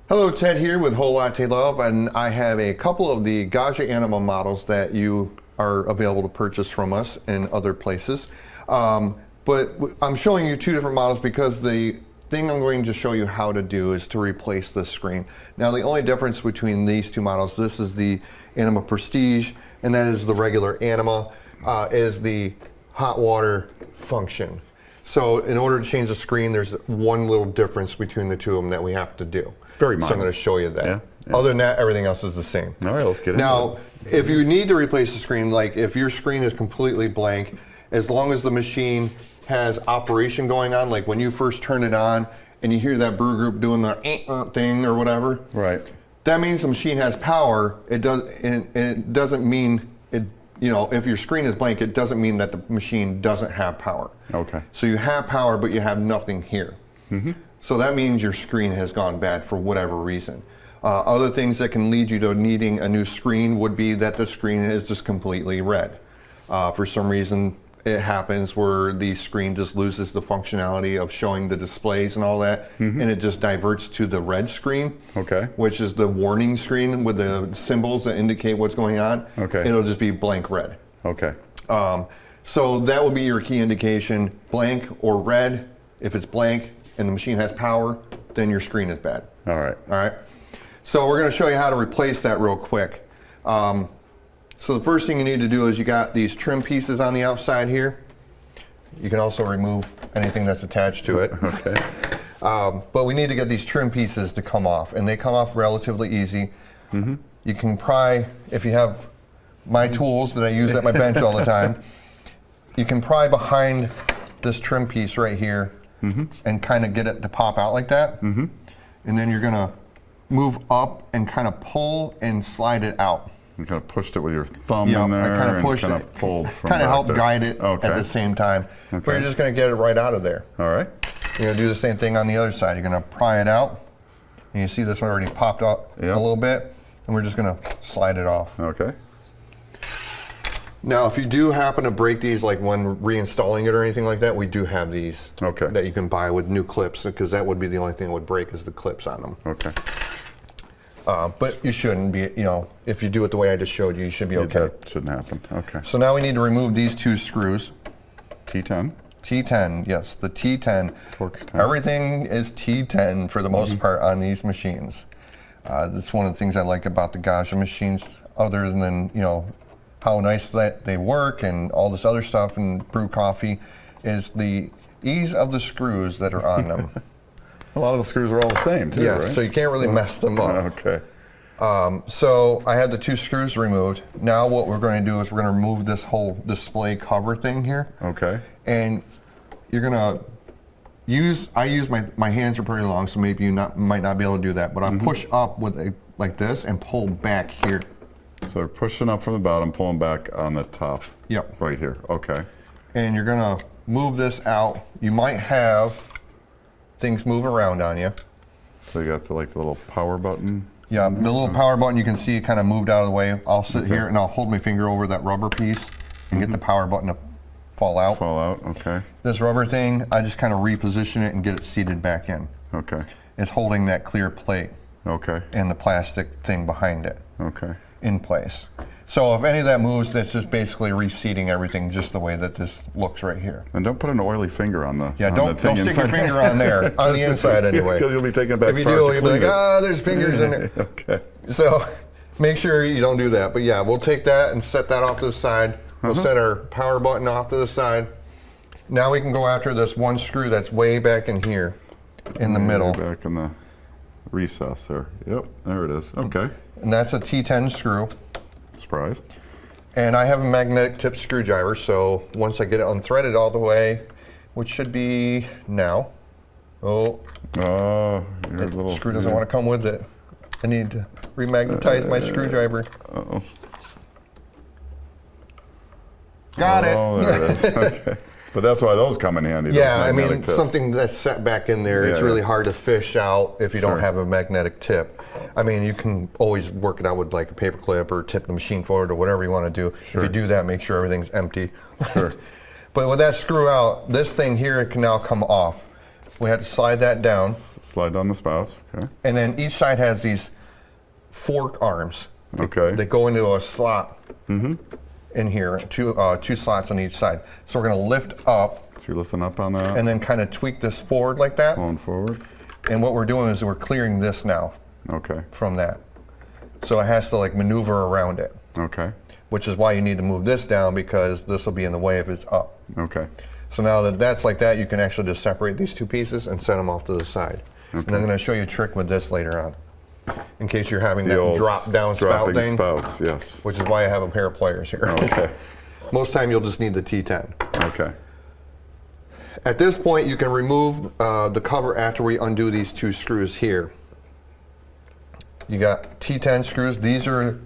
Hello, Ted here with Whole Latte Love, and I have a couple of the Gaggia Anima models that you are available to purchase from us in other places. But I'm showing you two different models because the thing I'm going to show you how to do is to replace this screen. Now, the only difference between these two models, this is the Anima Prestige, and that is the regular Anima, is the hot water function. So in order to change the screen, there's one little difference between the two of them that we have to do. Very minor. So I'm going to show you that. Yeah. Other than that, everything else is the same. All right, let's get into it. Now, if you need to replace the screen, like if your screen is completely blank, as long as the machine has operation going on, like when you first turn it on and you hear that brew group doing the thing or whatever, right? That means the machine has power. It doesn't mean it. You know, if your screen is blank, it doesn't mean that the machine doesn't have power. Okay. So you have power, but you have nothing here. Mm-hmm. So that means your screen has gone bad for whatever reason. Other things that can lead you to needing a new screen would be that the screen is just completely red. For some reason, it happens where the screen just loses the functionality of showing the displays and all that, and it just diverts to the red screen, which is the warning screen with the symbols that indicate what's going on. It'll just be blank red. So that will be your key indication, blank or red. If it's blank and the machine has power, then your screen is bad. All right. So we're going to show you how to replace that real quick. So the first thing you need to do is you got these trim pieces on the outside here. You can also remove anything that's attached to it. But we need to get these trim pieces to come off, and they come off relatively easy. You can pry, if you have my tools that I use at my bench all the time, you can pry behind this trim piece right here and kind of get it to pop out like that. And then you're going to move up and kind of pull and slide it out. You kind of pushed it with your thumb in there. I kind of pushed and it. Pulled from kind of helped there. guide it at the same time. But you're just going to get it right out of there. All right. You're going to do the same thing on the other side. You're going to pry it out. And you see this one already popped up a little bit. And we're just going to slide it off. Okay. Now, if you do happen to break these, like when reinstalling it or anything like that, we do have these that you can buy with new clips, because that would be the only thing that would break is the clips on them. Okay. But you shouldn't be, you know, if you do it the way I just showed you, you should be okay. That shouldn't happen. Okay. So now we need to remove these two screws. T10? T10, yes, the T10. Torx 10. Everything is T10 for the most part on these machines. That's one of the things I like about the Gaggia machines, other than, you know, how nice that they work and all this other stuff and brew coffee, is the ease of the screws that are on them. A lot of the screws are all the same too, right? So you can't really mess them up. Okay. So I have the two screws removed. Now what we're going to do is we're going to remove this whole display cover thing here. Okay. And you're going to my hands are pretty long, so maybe you might not be able to do that, but I push up with like this and pull back here. So they're pushing up from the bottom, pulling back on the top. Yep. Right here. Okay. And you're going to move this out. You might have things move around on you. So you got the little power button. Yeah, the little power button, you can see it kind of moved out of the way. I'll sit here and I'll hold my finger over that rubber piece and get the power button to fall out. Fall out, okay. This rubber thing, I just kind of reposition it and get it seated back in. Okay. It's holding that clear plate. Okay. And the plastic thing behind it. Okay. In place. So if any of that moves, that's just basically reseating everything just the way that this looks right here. And don't put an oily finger on the don't stick your finger on there, on the inside anyway. Because you'll be taking it back. If you do, you'll be like, there's fingers in there. Okay. So make sure you don't do that. But yeah, we'll take that and set that off to the side. We'll set our power button off to the side. Now we can go after this one screw that's way back in here, in the middle. Back in the recess there. Yep, there it is. Okay. And that's a T10 screw. Surprise. And I have a magnetic tip screwdriver, so once I get it unthreaded all the way, which should be now. The screw doesn't want to come with it. I need to remagnetize my screwdriver. Uh-oh. Got it. There it is. Okay. But that's why those come in handy. Yeah, I mean, something that's set back in there, it's really hard to fish out if you don't have a magnetic tip. I mean, you can always work it out with like a paper clip or tip the machine forward or whatever you want to do. If you do that, make sure everything's empty. But with that screw out, this thing here can now come off. We have to slide that down. Slide down the spouts. Okay. And then each side has these fork arms. Okay. They go into a slot in here, two slots on each side. So we're going to lift up So you're lifting up on that. and then kind of tweak this forward like that. Pulling forward. And what we're doing is we're clearing this now Okay. from that. So it has to like maneuver around it, Okay. which is why you need to move this down because this will be in the way if it's up. Okay. So now that that's like that, you can actually just separate these two pieces and set them off to the side. And I'm going to show you a trick with this later on, in case you're having The that old drop down spout dropping thing, spouts, yes. which is why I have a pair of pliers here. Okay. Most time you'll just need the T10. Okay. At this point, you can remove the cover after we undo these two screws here. You got T10 screws. These are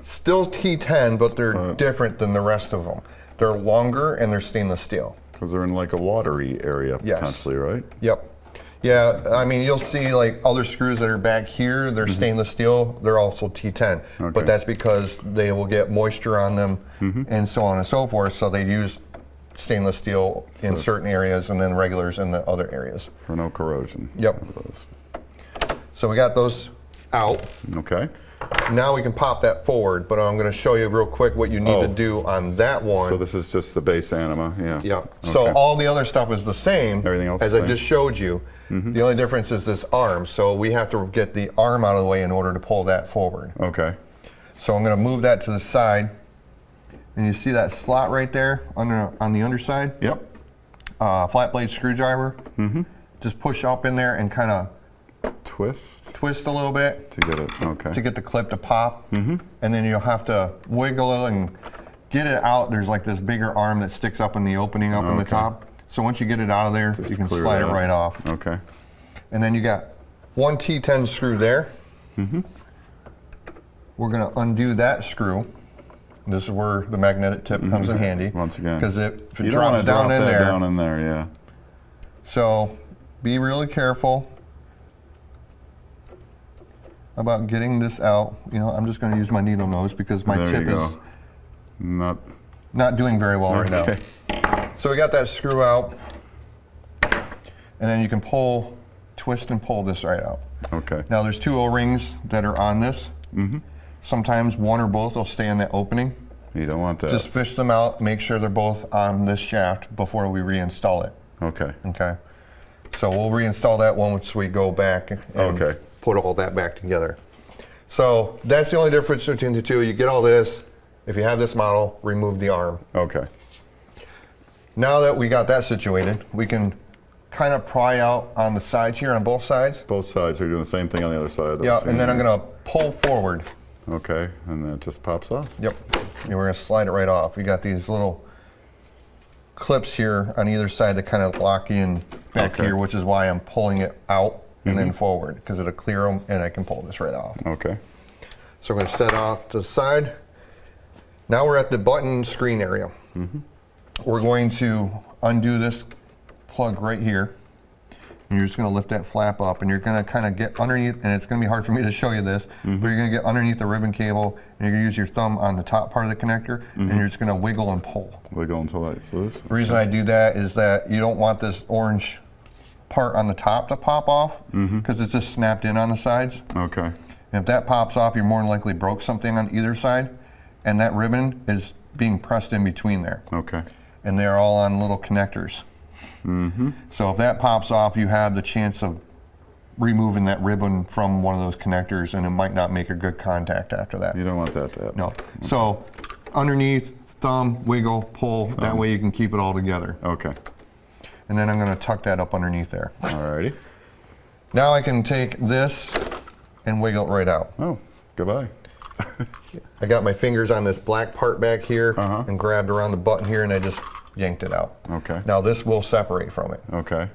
still T10, but they're different than the rest of them. They're longer and they're stainless steel. Because they're in like a watery area Yes. potentially, right? Yep. Yeah, I mean, you'll see like other screws that are back here, they're stainless steel, they're also T10. Okay. But that's because they will get moisture on them and so on and so forth, so they use stainless steel in certain areas and then regulars in the other areas. For no corrosion. Yep. of those. So we got those out. Okay. Now we can pop that forward, but I'm going to show you real quick what you need to do on that one. So this is just the base Anima, yeah. Yep. So all the other stuff is the same. Everything else as the I same? just showed you. The only difference is this arm. So we have to get the arm out of the way in order to pull that forward. Okay. So I'm going to move that to the side. And you see that slot right there on the underside? Yep. Flat blade screwdriver. Just push up in there and kind of twist a little bit to get it, okay. to get the clip to pop. And then you'll have to wiggle it and get it out. There's like this bigger arm that sticks up in the opening up in the top. So once you get it out of there, you can slide it right off. Okay. And then you got one T10 screw there. We're going to undo that screw. This is where the magnetic tip comes in handy. Once again. Because if it You don't want drops to drop down in that there. down in there, yeah. So be really careful about getting this out. You know, I'm just going to use my needle nose because my There tip you is go. not doing very well right now. So we got that screw out, and then you can twist and pull this right out. Okay. Now there's two O-rings that are on this. Sometimes one or both will stay in that opening. You don't want that. Just fish them out, make sure they're both on this shaft before we reinstall it. Okay. Okay. So we'll reinstall that once we go back and put all that back together. So that's the only difference between the two. You get all this. If you have this model, remove the arm. Okay. Now that we got that situated, we can kind of pry out on the sides here, on both sides. Both sides are doing the same thing on the other side. Yeah, and then I'm going to pull forward. Okay, and then it just pops off. Yep. And we're going to slide it right off. We got these little clips here on either side that kind of lock in back here, which is why I'm pulling it out and then forward, because it'll clear them and I can pull this right off. Okay. So we're going to set off to the side. Now we're at the button screen area. We're going to undo this plug right here. And you're just going to lift that flap up and you're going to kind of get underneath, and it's going to be hard for me to show you this, but you're going to get underneath the ribbon cable and you're going to use your thumb on the top part of the connector and you're just going to wiggle and pull. Wiggle until it's loose. The reason I do that is that you don't want this orange part on the top to pop off because it's just snapped in on the sides. Okay. And if that pops off, you're more than likely broke something on either side, and that ribbon is being pressed in between there. Okay. And they're all on little connectors. So if that pops off, you have the chance of removing that ribbon from one of those connectors, and it might not make a good contact after that. You don't want that to happen. No. So underneath, thumb, wiggle, pull, that way you can keep it all together. Okay. And then I'm going to tuck that up underneath there. Alrighty. Now I can take this and wiggle it right out. Oh, goodbye. I got my fingers on this black part back here and grabbed around the button here and I just yanked it out. Okay. Now this will separate from it. Okay.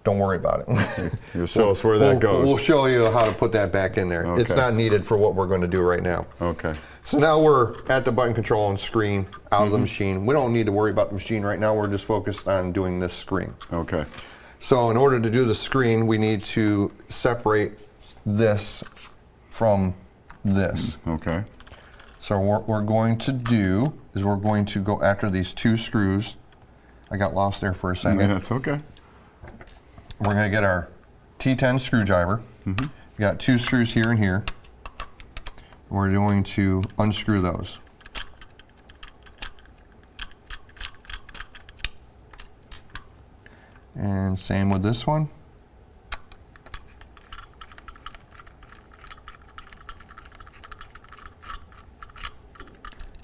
Don't worry about it. You'll show us where that goes. We'll show you how to put that back in there. It's Okay. not needed for what we're going to do right now. Okay. So now we're at the button control and screen out of the machine. We don't need to worry about the machine right now. We're just focused on doing this screen. Okay. So in order to do the screen, we need to separate this from this. Okay. So what we're going to do is we're going to go after these two screws. I got lost there for a second. Yeah, that's okay. We're going to get our T10 screwdriver. We got 2 screws here and here. We're going to unscrew those. And same with this one.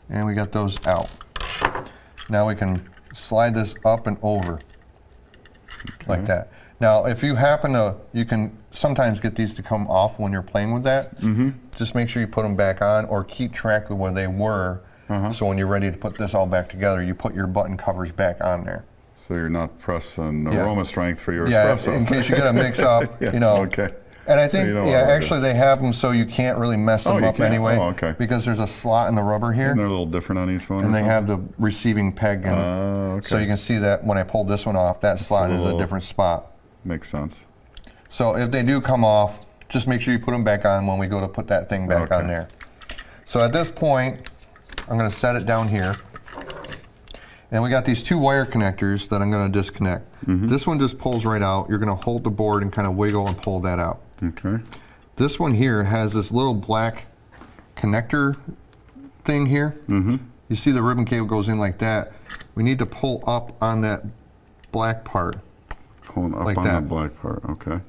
And we got those out. Now we can slide this up and over like that. Now, if you happen to, you can sometimes get these to come off when you're playing with that. Just make sure you put them back on or keep track of where they were. So when you're ready to put this all back together, you put your button covers back on there. So you're not pressing aroma strength for your Yeah, espresso. in case you get a mix up, you know. Okay. And I think, So yeah, actually they have them so you can't really mess them up anyway. Oh, okay. Because there's a slot in the rubber here. And they're a little different on each one. And they have the receiving peg. And so you can see that when I pulled this one off, that slot is a different spot. Makes sense. So if they do come off, just make sure you put them back on when we go to put that thing back on there. So at this point, I'm going to set it down here. And we got these 2 wire connectors that I'm going to disconnect. This one just pulls right out. You're going to hold the board and kind of wiggle and pull that out. Okay. This one here has this little black connector thing here. You see the ribbon cable goes in like that. We need to pull up on that black part. Pulling up like on that. the black part, okay.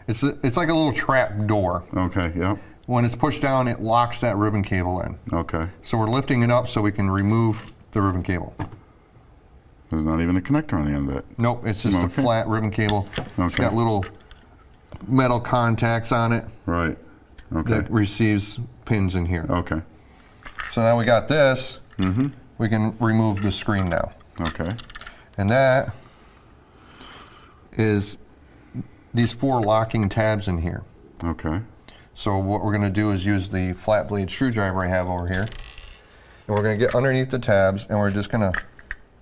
It's like a little trap door. Okay, yeah. When it's pushed down, it locks that ribbon cable in. Okay. So we're lifting it up so we can remove the ribbon cable. There's not even a connector on the end of it. Nope, it's just a flat ribbon cable. It's got little metal contacts on it. Right. Okay. That receives pins in here. Okay. So now we got this. We can remove the screen now. Okay. And that is these 4 locking tabs in here. Okay. So what we're going to do is use the flat blade screwdriver I have over here. And we're going to get underneath the tabs and we're just going to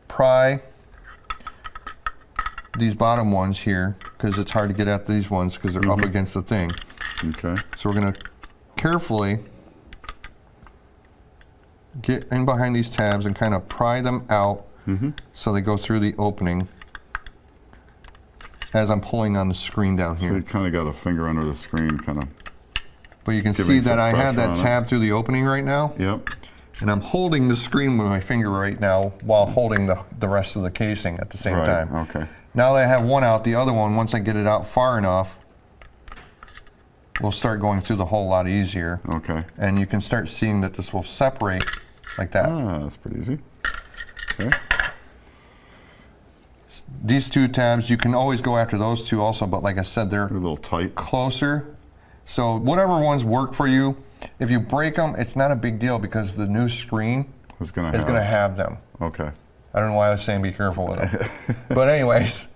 pry these bottom ones here because it's hard to get at these ones because they're up against the thing. Okay. So we're going to carefully get in behind these tabs and kind of pry them out so they go through the opening as I'm pulling on the screen down here. So you kind of got a finger under the screen, kind of. But you can see that I have that pressure on tab through the opening right now. Yep. And I'm holding the screen with my finger right now while holding the rest of the casing at the same time. Okay. Now that I have one out, the other one, once I get it out far enough, will start going through the hole a lot easier. Okay. And you can start seeing that this will separate like that. Ah, that's pretty easy. Okay. These 2 tabs, you can always go after those 2 also, but like I said, they're A little tight. closer. So whatever ones work for you, if you break them, it's not a big deal because the new screen It's gonna is going to have them. Okay. I don't know why I was saying be careful with them. But anyways,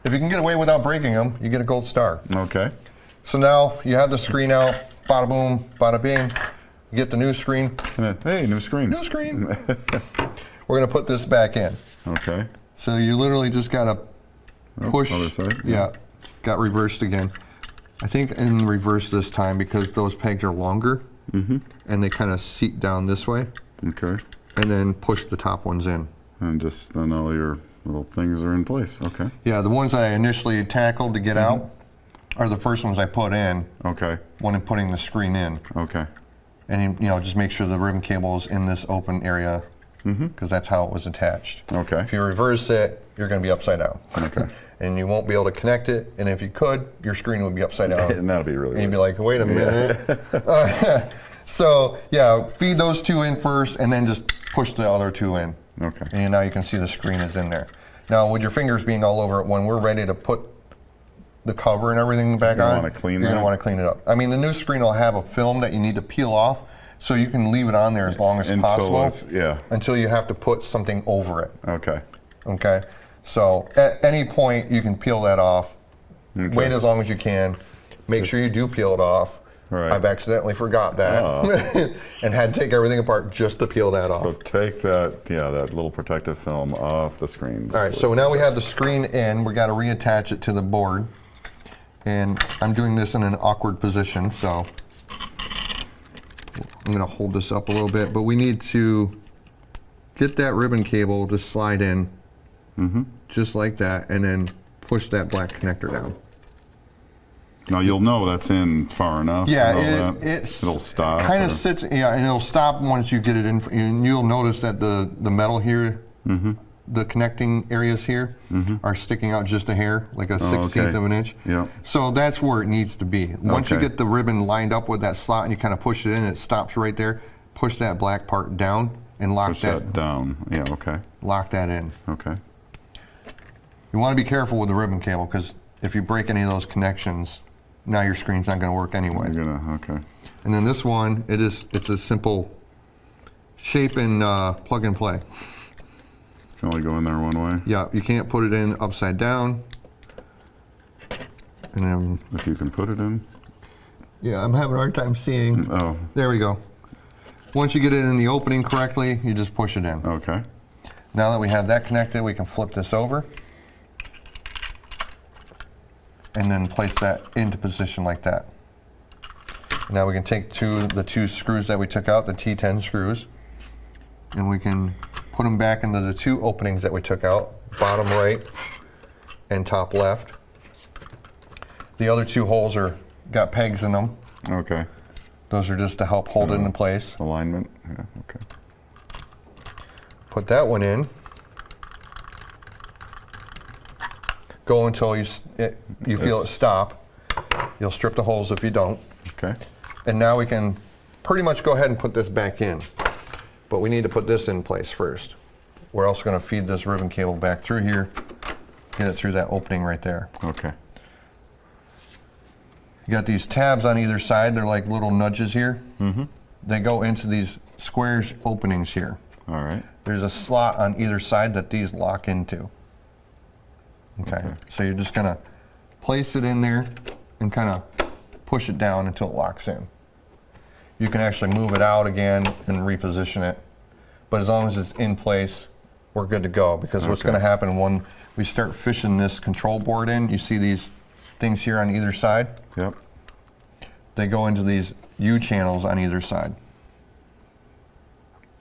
if you can get away without breaking them, you get a gold star. Okay. So now you have the screen out, bada boom, bada bing. You get the new screen. And then, hey, new screen. New screen. We're going to put this back in. Okay. So you literally just got to push. Other side? Yeah, got reversed again. I think in reverse this time because those pegs are longer and they kind of seat down this way. Okay. And then push the top ones in. And just then all your little things are in place. Okay. Yeah, the ones that I initially tackled to get out are the first ones I put in Okay. when I'm putting the screen in. Okay. And you know, just make sure the ribbon cable is in this open area because that's how it was attached. Okay. If you reverse it, you're going to be upside down. Okay. And you won't be able to connect it. And if you could, your screen would be upside down. And that'll be really And you'd be weird. like, wait a minute. So yeah, feed those 2 in first and then just push the other 2 in. Okay. And now you can see the screen is in there. Now with your fingers being all over it, when we're ready to put the cover and everything back You're on, gonna wanna clean you're going that? to want to clean it up. I mean, the new screen will have a film that you need to peel off, so you can leave it on there as long as possible until you have to put something over it. Okay. Okay? So at any point, you can peel that off. Okay. Wait as long as you can. Make sure you do peel it off. Right. I've accidentally forgot that and had to take everything apart just to peel that off. So take that, that little protective film off the screen. All right, so now we have the screen in. We got to reattach it to the board. And I'm doing this in an awkward position, so I'm going to hold this up a little bit. But we need to get that ribbon cable to slide in just like that, and then push that black connector down. Now you'll know that's in far enough. Yeah, it'll stop. Kind of sits, yeah, and it'll stop once you get it in. And you'll notice that the metal here, the connecting areas here, are sticking out just a hair, like a 1/16 of an inch. Yeah. So that's where it needs to be. Once you get the ribbon lined up with that slot and you kind of push it in, it stops right there. Push that black part down and lock that down. Yeah. Okay. Lock that in. Okay. You want to be careful with the ribbon cable because if you break any of those connections, now your screen's not going to work anyway. Okay. And then this one, it's a simple shape and plug and play. Can only go in there one way. Yeah, you can't put it in upside down. And then, if you can put it in. Yeah, I'm having a hard time seeing. Oh. There we go. Once you get it in the opening correctly, you just push it in. Okay. Now that we have that connected, we can flip this over. And then place that into position like that. Now we can take the two screws that we took out, the T10 screws, and we can put them back into the two openings that we took out, bottom right and top left. The other two holes got pegs in them. Okay. Those are just to help hold it in place. Alignment. Yeah. Okay. Put that one in. Go until you feel it stop. You'll strip the holes if you don't. Okay. And now we can pretty much go ahead and put this back in. But we need to put this in place first. We're also going to feed this ribbon cable back through here, get it through that opening right there. Okay. You got these tabs on either side. They're like little nudges here. They go into these squarish openings here. All right. There's a slot on either side that these lock into. Okay. So you're just going to place it in there and kind of push it down until it locks in. You can actually move it out again and reposition it. But as long as it's in place, we're good to go. Because what's going to happen when we start fishing this control board in, you see these things here on either side? Yep. They go into these U channels on either side.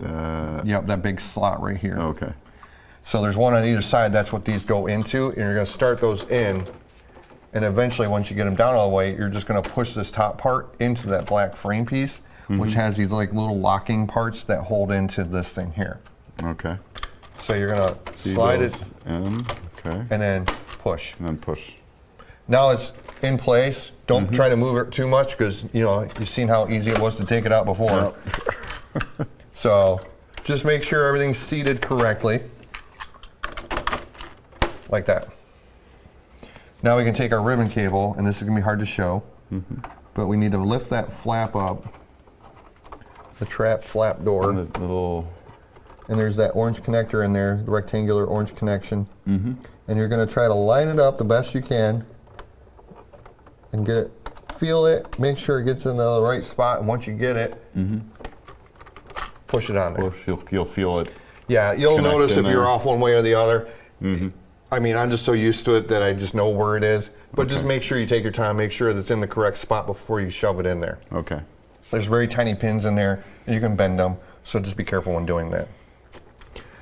Yep, that big slot right here. Okay. So there's one on either side, that's what these go into, and you're going to start those in, and eventually once you get them down all the way, you're just going to push this top part into that black frame piece, which has these like little locking parts that hold into this thing here. Okay. So you're going to slide it in, and then push. And then push. Now it's in place. Don't try to move it too much because you've seen how easy it was to take it out before. Yep. So just make sure everything's seated correctly. Like that. Now we can take our ribbon cable, and this is going to be hard to show, but we need to lift that flap up, the trap flap door, and there's that orange connector in there, the rectangular orange connection, and you're going to try to line it up the best you can and get it, feel it, make sure it gets in the right spot, and once you get it, push it on there. You'll feel it. Yeah, you'll notice if you're off one way or the other. I mean, I'm just so used to it that I just know where it is. But just make sure you take your time, make sure that's in the correct spot before you shove it in there. Okay. There's very tiny pins in there, and you can bend them, so just be careful when doing that.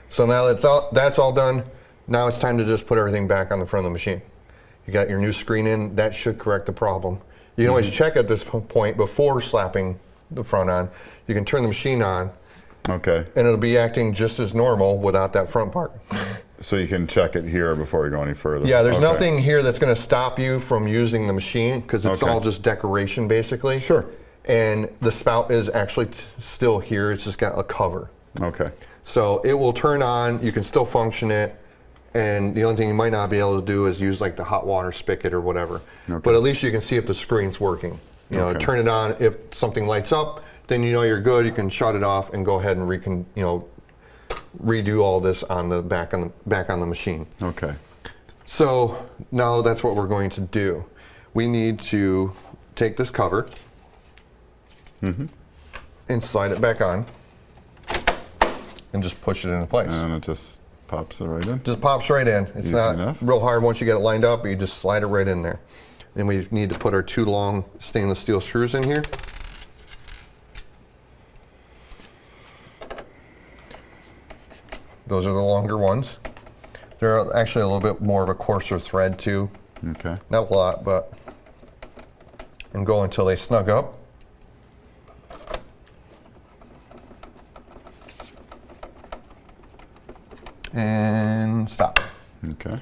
So now that's all done. Now it's time to just put everything back on the front of the machine. You got your new screen in, that should correct the problem. You can always check at this point before slapping the front on. You can turn the machine on, okay, and it'll be acting just as normal without that front part. So you can check it here before you go any further. Yeah, there's nothing here that's going to stop you from using the machine because it's all just decoration basically. Sure. And the spout is actually still here, it's just got a cover. Okay. So it will turn on, you can still function it, and the only thing you might not be able to do is use like the hot water spigot or whatever. Okay. But at least you can see if the screen's working. You know, turn it on, if something lights up, then you know you're good, you can shut it off and go ahead and redo all this on the back on the machine. Okay. So now that's what we're going to do. We need to take this cover and slide it back on and just push it into place. And it just pops it right in? Just pops right in. It's not real hard once you get it lined up, but you just slide it right in there. Then we need to put our 2 long stainless steel screws in here. Those are the longer ones. They're actually a little bit more of a coarser thread too. Okay. Not a lot, but and go until they snug up. And stop. Okay.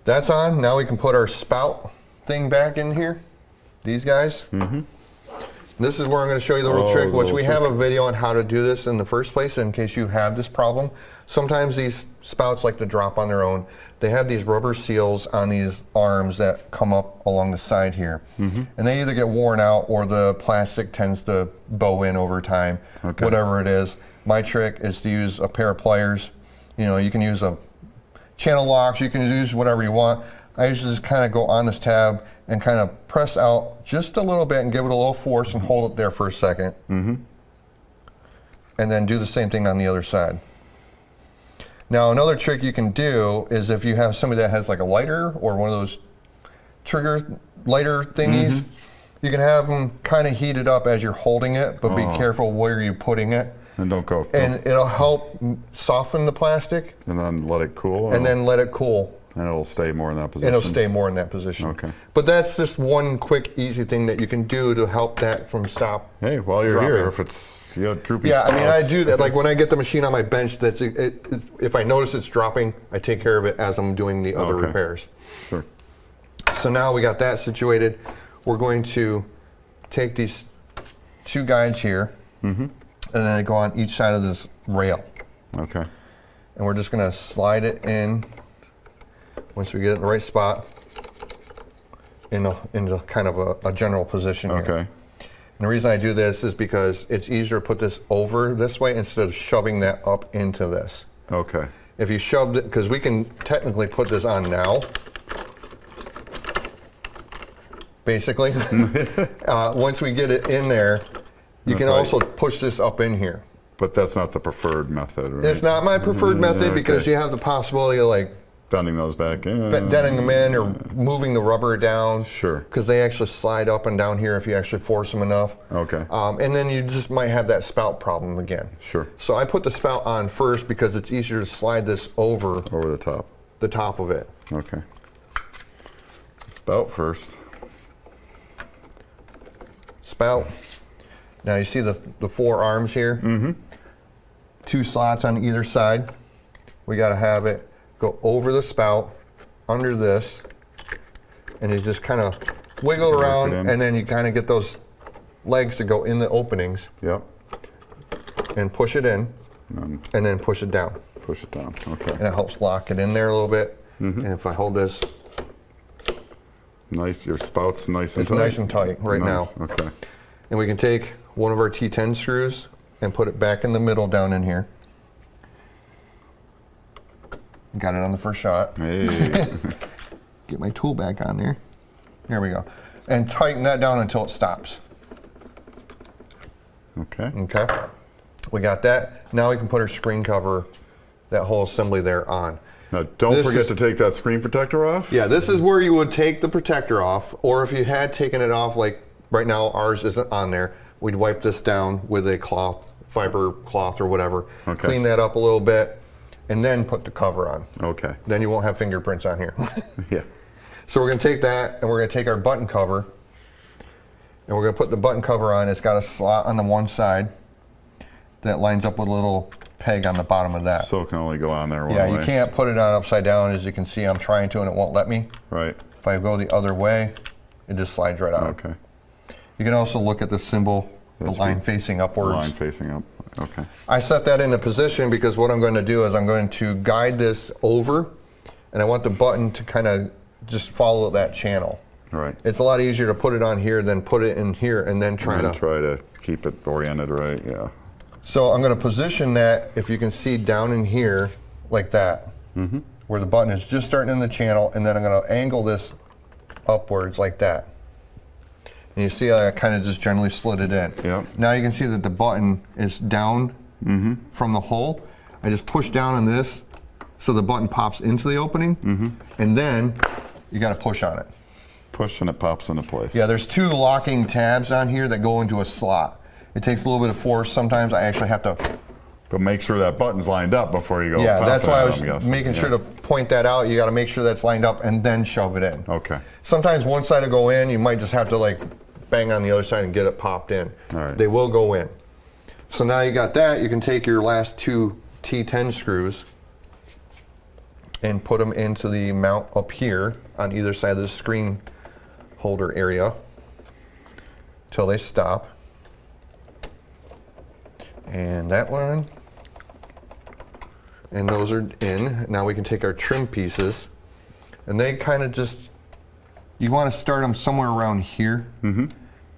That's on. Now we can put our spout thing back in here. These guys. Mm-hmm. This is where I'm going to show you the little trick, which we have a video on how to do this in the first place in case you have this problem. Sometimes these spouts like to drop on their own. They have these rubber seals on these arms that come up along the side here. Mm-hmm. And they either get worn out or the plastic tends to bow in over time, whatever it is. My trick is to use a pair of pliers. You know, you can use a channel locks, you can use whatever you want. I usually just kind of go on this tab and kind of press out just a little bit and give it a little force and hold it there for a second. Mm-hmm. And then do the same thing on the other side. Now another trick you can do is if you have somebody that has like a lighter or one of those trigger lighter thingies, you can have them kind of heat it up as you're holding it, but be careful where you're putting it. And don't go. And it'll help soften the plastic. And then let it cool. And then let it cool. And it'll stay more in that position. It'll stay more in that position. Okay. But that's just one quick, easy thing that you can do to help that from stop. Hey, while you're dropping. here, if you have droopy Yeah, spouts, I mean, I do that. Like when I get the machine on my bench, if I notice it's dropping, I take care of it as I'm doing the other repairs. Sure. So now we got that situated. We're going to take these two guides here, and then they go on each side of this rail. Okay. And we're just going to slide it in once we get it in the right spot into kind of a general position here. Okay. And the reason I do this is because it's easier to put this over this way instead of shoving that up into this. Okay. If you shoved it, because we can technically put this on now, basically. Once we get it in there, you can also push this up in here. But that's not the preferred method, right? It's not my preferred method because you have the possibility of like bending those back in. Denting them in or moving the rubber down. Sure. Because they actually slide up and down here if you actually force them enough. Okay. And then you just might have that spout problem again. Sure. So I put the spout on first because it's easier to slide this over the top. The top of it. Okay. Spout first. Spout. Now you see the four arms here? Mm-hmm. Two slots on either side. We got to have it go over the spout, under this, and you just kind of wiggle around, and then you kind of get those legs to go in the openings. Yep. And push it in, and then push it down. Push it down, okay. And it helps lock it in there a little bit. And if I hold this, nice, your spout's nice and tight. It's nice and tight right now. Okay. And we can take one of our T10 screws and put it back in the middle down in here. Got it on the first shot. Hey. Get my tool back on there. There we go. And tighten that down until it stops. Okay. Okay. We got that. Now we can put our screen cover, that whole assembly there on. Now don't forget to take that screen protector off. Yeah, this is where you would take the protector off, or if you had taken it off, like right now ours isn't on there, we'd wipe this down with a cloth, fiber cloth or whatever, clean that up a little bit, and then put the cover on. Okay. Then you won't have fingerprints on here. Yeah. So we're going to take that and we're going to take our button cover and we're going to put the button cover on. It's got a slot on the one side that lines up with a little peg on the bottom of that. So it can only go on there one way. Yeah, you can't put it on upside down. As you can see, I'm trying to and it won't let me. Right. If I go the other way, it just slides right out. Okay. You can also look at the symbol, the line facing upwards. Line facing up, okay. I set that into position because what I'm going to do is I'm going to guide this over and I want the button to kind of just follow that channel. Right. It's a lot easier to put it on here than put it in here and then try to keep it oriented right, yeah. So I'm going to position that, if you can see down in here, like that, where the button is just starting in the channel, and then I'm going to angle this upwards like that. And you see I kind of just generally slid it in. Yep. Now you can see that the button is down from the hole. I just push down on this so the button pops into the opening, and then you got to push on it. Push and it pops into place. Yeah, there's two locking tabs on here that go into a slot. It takes a little bit of force. Sometimes I actually have to. But make sure that button's lined up before you go. Yeah, that's why I was guessing. making sure to point that out. You got to make sure that's lined up and then shove it in. Okay. Sometimes one side will go in. You might just have to like bang on the other side and get it popped in. All right. They will go in. So now you got that, you can take your last 2 T10 screws and put them into the mount up here on either side of the screen holder area till they stop. And that one, and those are in. Now we can take our trim pieces, and they kind of just, you want to start them somewhere around here.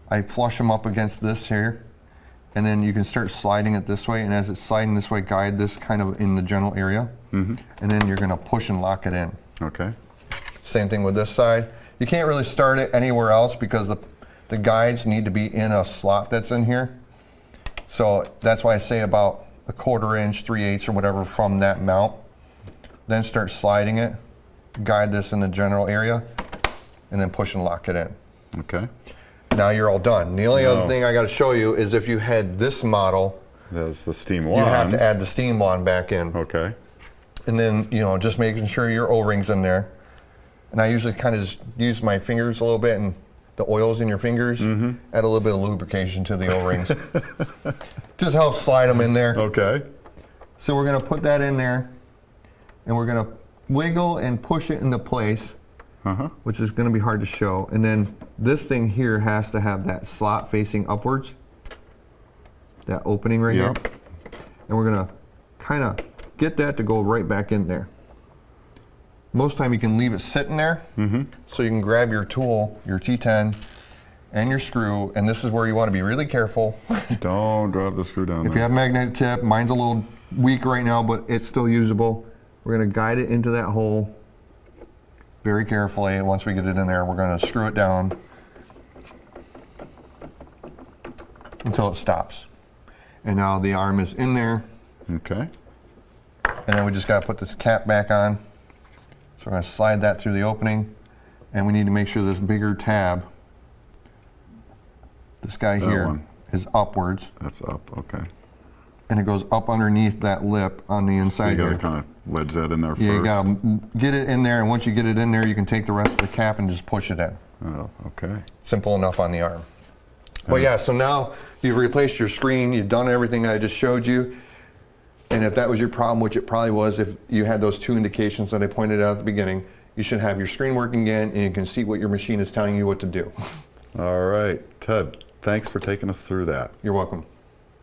I flush them up against this here, and then you can start sliding it this way, and as it's sliding this way, guide this kind of in the general area, and then you're going to push and lock it in. Okay. Same thing with this side. You can't really start it anywhere else because the guides need to be in a slot that's in here. So that's why I say about a 1/4 inch, 3/8 or whatever from that mount. Then start sliding it, guide this in the general area, and then push and lock it in. Okay. Now you're all done. The only other thing I got to show you is if you had this model, There's the steam you wand. have to add the steam wand back in. Okay. And then, you know, just making sure your O-ring's in there. And I usually kind of just use my fingers a little bit, and the oils in your fingers, add a little bit of lubrication to the O-rings. Just helps slide them in there. Okay. So we're going to put that in there, and we're going to wiggle and push it into place, which is going to be hard to show. And then this thing here has to have that slot facing upwards, that opening right here. And we're going to kind of get that to go right back in there. Most time you can leave it sitting there, so you can grab your tool, your T10, and your screw, and this is where you want to be really careful. Don't drop the screw down If there. you have magnetic tip, mine's a little weak right now, but it's still usable. We're going to guide it into that hole very carefully, and once we get it in there, we're going to screw it down until it stops. And now the arm is in there, Okay. and then we just got to put this cap back on. So we're going to slide that through the opening, and we need to make sure this bigger tab, this guy That here, one. is upwards, That's up. Okay. and it goes up underneath that lip on the So inside you got to here. kind of wedge that in there first. Yeah, you got to get it in there, and once you get it in there, you can take the rest of the cap and just push it in. Oh, okay. Simple enough on the arm. But yeah, so now you've replaced your screen, you've done everything I just showed you. And if that was your problem, which it probably was, if you had those 2 indications that I pointed out at the beginning, you should have your screen working again, and you can see what your machine is telling you what to do. All right. Ted, thanks for taking us through that. You're welcome.